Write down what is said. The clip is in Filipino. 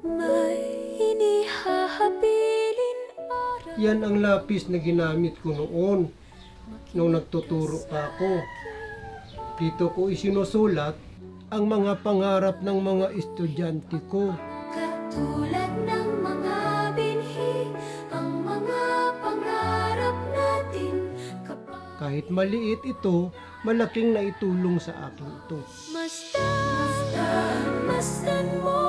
may inihahabilin araw. Yan ang lapis na ginamit ko noon nung nagtuturo pa ako. Dito ko isinusulat ang mga pangarap ng mga estudyante ko. Katulad ng mga binhi, ang mga pangarap natin. Kahit maliit ito, malaking naitulong sa akin ito. Masdan mo